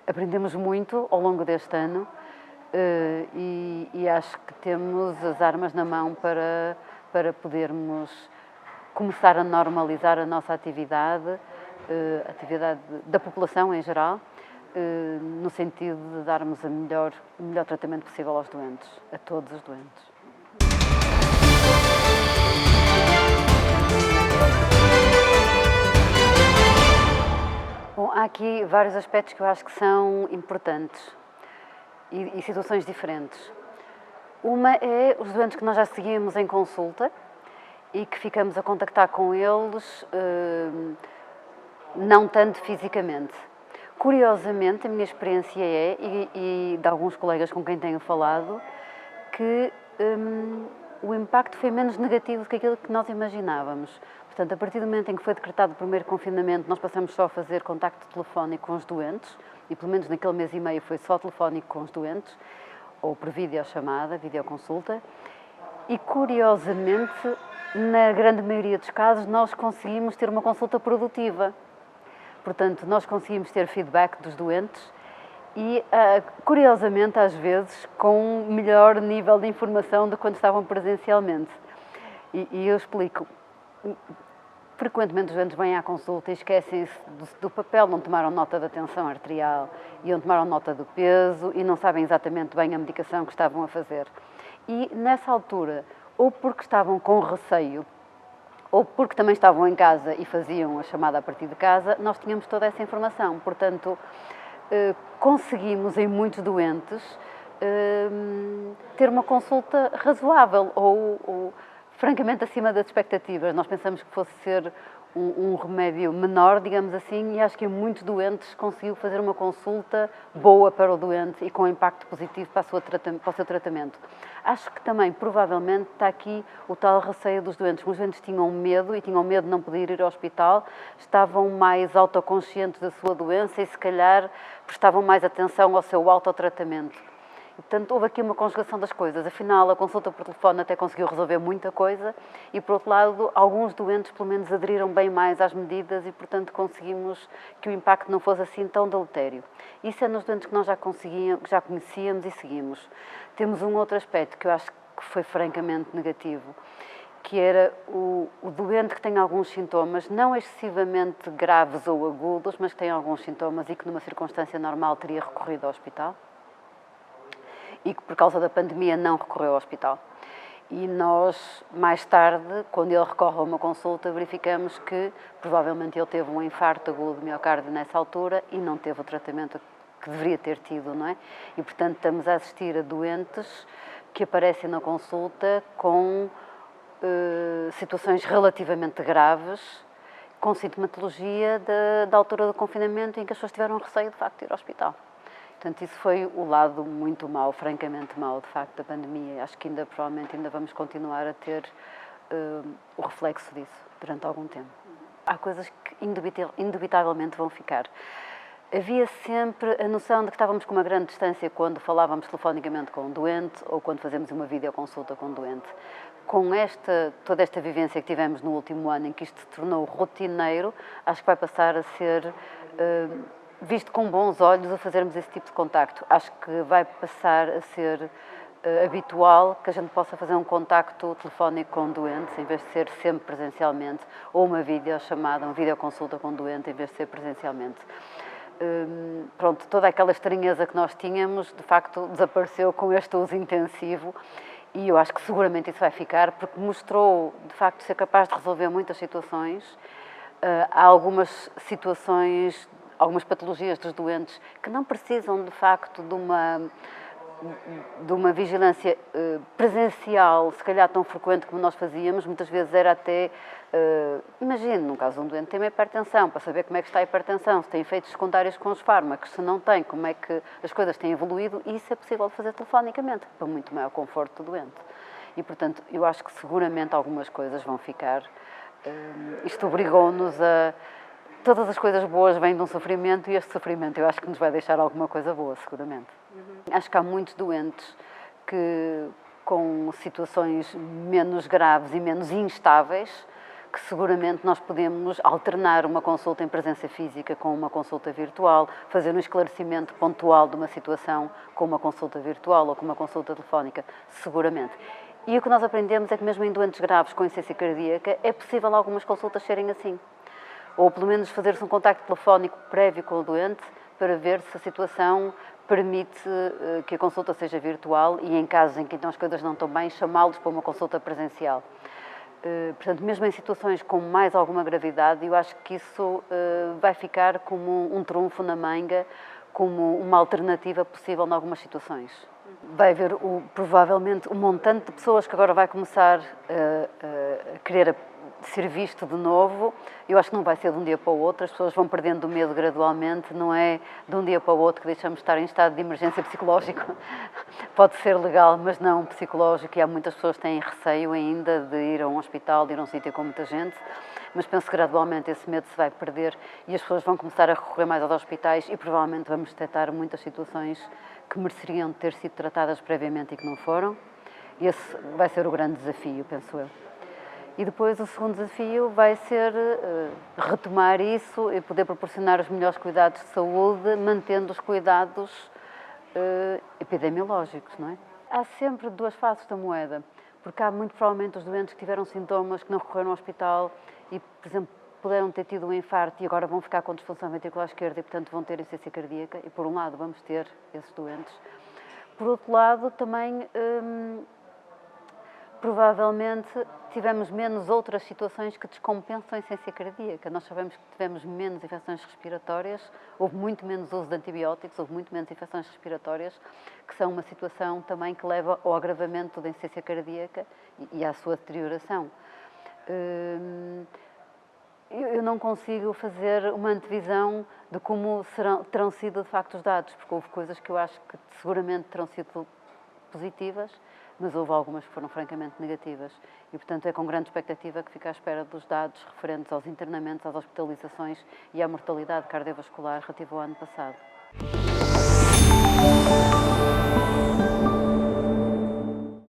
Aprendemos muito ao longo deste ano e acho que temos as armas na mão para podermos começar a normalizar a nossa atividade, atividade da população em geral, no sentido de darmos o melhor tratamento possível aos doentes, a todos os doentes. Bom, há aqui vários aspectos que eu acho que são importantes e situações diferentes. Uma é os doentes que nós já seguimos em consulta e que ficamos a contactar com eles, não tanto fisicamente. Curiosamente, a minha experiência é, e de alguns colegas com quem tenho falado, que o impacto foi menos negativo do que aquilo que nós imaginávamos. Portanto, a partir do momento em que foi decretado o primeiro confinamento, nós passamos só a fazer contacto telefónico com os doentes, e pelo menos naquele mês e meio foi só telefónico com os doentes, ou por videochamada, videoconsulta, e curiosamente, na grande maioria dos casos, nós conseguimos ter uma consulta produtiva. Portanto, nós conseguimos ter feedback dos doentes e, curiosamente, às vezes, com um melhor nível de informação do que quando estavam presencialmente. E eu explico. Frequentemente os doentes vêm à consulta e esquecem-se do papel, não tomaram nota da tensão arterial e não tomaram nota do peso e não sabem exatamente bem a medicação que estavam a fazer. E, nessa altura, ou porque estavam com receio, ou porque também estavam em casa e faziam a chamada a partir de casa, nós tínhamos toda essa informação. Portanto, conseguimos, em muitos doentes, ter uma consulta razoável ou francamente acima das expectativas. Nós pensamos que fosse ser um remédio menor, digamos assim, e acho que em muitos doentes conseguiu fazer uma consulta boa para o doente e com impacto positivo para o seu tratamento. Acho que também, provavelmente, está aqui o tal receio dos doentes. Os doentes tinham medo e tinham medo de não poder ir ao hospital, estavam mais autoconscientes da sua doença e, se calhar, prestavam mais atenção ao seu autotratamento. Portanto, houve aqui uma conjugação das coisas. Afinal, a consulta por telefone até conseguiu resolver muita coisa e, por outro lado, alguns doentes, pelo menos, aderiram bem mais às medidas e, portanto, conseguimos que o impacto não fosse assim tão deletério. Isso é nos doentes que nós já conhecíamos e seguimos. Temos um outro aspecto que eu acho que foi francamente negativo, que era o doente que tem alguns sintomas, não excessivamente graves ou agudos, mas que tem alguns sintomas e que, numa circunstância normal, teria recorrido ao hospital. E que, por causa da pandemia, não recorreu ao hospital. E nós, mais tarde, quando ele recorre a uma consulta, verificamos que, provavelmente, ele teve um infarto agudo de miocárdio nessa altura e não teve o tratamento que deveria ter tido, não é? E, portanto, estamos a assistir a doentes que aparecem na consulta com situações relativamente graves, com sintomatologia da altura do confinamento, em que as pessoas tiveram receio, de facto, de ir ao hospital. Portanto, isso foi o lado muito mau, francamente mau, de facto, da pandemia. Acho que provavelmente ainda vamos continuar a ter o reflexo disso durante algum tempo. Há coisas que indubitavelmente vão ficar. Havia sempre a noção de que estávamos com uma grande distância quando falávamos telefonicamente com um doente ou quando fazemos uma videoconsulta com um doente. Com toda esta vivência que tivemos no último ano, em que isto se tornou rotineiro, acho que vai passar a ser visto com bons olhos a fazermos esse tipo de contacto. Acho que vai passar a ser habitual que a gente possa fazer um contacto telefónico com doentes, em vez de ser sempre presencialmente, ou uma videochamada, uma videoconsulta com doente, em vez de ser presencialmente. Pronto, toda aquela estranheza que nós tínhamos, de facto, desapareceu com este uso intensivo e eu acho que seguramente isso vai ficar, porque mostrou, de facto, ser capaz de resolver muitas situações. Há algumas situações, algumas patologias dos doentes que não precisam, de facto, de uma vigilância presencial, se calhar tão frequente como nós fazíamos. Muitas vezes era até, imagine, no caso de um doente tem uma hipertensão, para saber como é que está a hipertensão, se tem efeitos secundários com os fármacos, se não tem, como é que as coisas têm evoluído, e isso é possível fazer telefonicamente, para muito maior conforto do doente. E, portanto, eu acho que seguramente algumas coisas vão ficar. Isto obrigou-nos a... Todas as coisas boas vêm de um sofrimento e este sofrimento eu acho que nos vai deixar alguma coisa boa, seguramente. Acho que há muitos doentes que, com situações menos graves e menos instáveis, que seguramente nós podemos alternar uma consulta em presença física com uma consulta virtual, fazer um esclarecimento pontual de uma situação com uma consulta virtual ou com uma consulta telefónica, seguramente. E o que nós aprendemos é que mesmo em doentes graves com insuficiência cardíaca é possível algumas consultas serem assim. Ou pelo menos fazer-se um contacto telefónico prévio com o doente para ver se a situação permite que a consulta seja virtual e, em casos em que então as coisas não estão bem, chamá-los para uma consulta presencial. Portanto, mesmo em situações com mais alguma gravidade, eu acho que isso vai ficar como um trunfo na manga, como uma alternativa possível em algumas situações. Vai haver, provavelmente, um montante de pessoas que agora vai começar a querer ser visto de novo. Eu acho que não vai ser de um dia para o outro, as pessoas vão perdendo o medo gradualmente, não é de um dia para o outro que deixamos de estar em estado de emergência psicológico. Pode ser legal, mas não psicológico, e há muitas pessoas que têm receio ainda de ir a um hospital, de ir a um sítio com muita gente, mas penso que gradualmente esse medo se vai perder e as pessoas vão começar a recorrer mais aos hospitais e provavelmente vamos detectar muitas situações que mereceriam ter sido tratadas previamente e que não foram. Esse vai ser o grande desafio, penso eu. E depois o segundo desafio vai ser retomar isso e poder proporcionar os melhores cuidados de saúde, mantendo os cuidados epidemiológicos, não é? Há sempre duas faces da moeda, porque há muito provavelmente os doentes que tiveram sintomas, que não recorreram ao hospital e, por exemplo, puderam ter tido um infarto e agora vão ficar com disfunção ventricular esquerda e, portanto, vão ter insuficiência cardíaca e, por um lado, vamos ter esses doentes. Por outro lado, também provavelmente tivemos menos outras situações que descompensam a insuficiência cardíaca. Nós sabemos que tivemos menos infecções respiratórias, houve muito menos uso de antibióticos, houve muito menos infecções respiratórias, que são uma situação também que leva ao agravamento da insuficiência cardíaca e à sua deterioração. Eu não consigo fazer uma antevisão de como terão sido de facto os dados, porque houve coisas que eu acho que seguramente terão sido positivas, mas houve algumas que foram francamente negativas. E, portanto, é com grande expectativa que fico à espera dos dados referentes aos internamentos, às hospitalizações e à mortalidade cardiovascular relativa ao ano passado.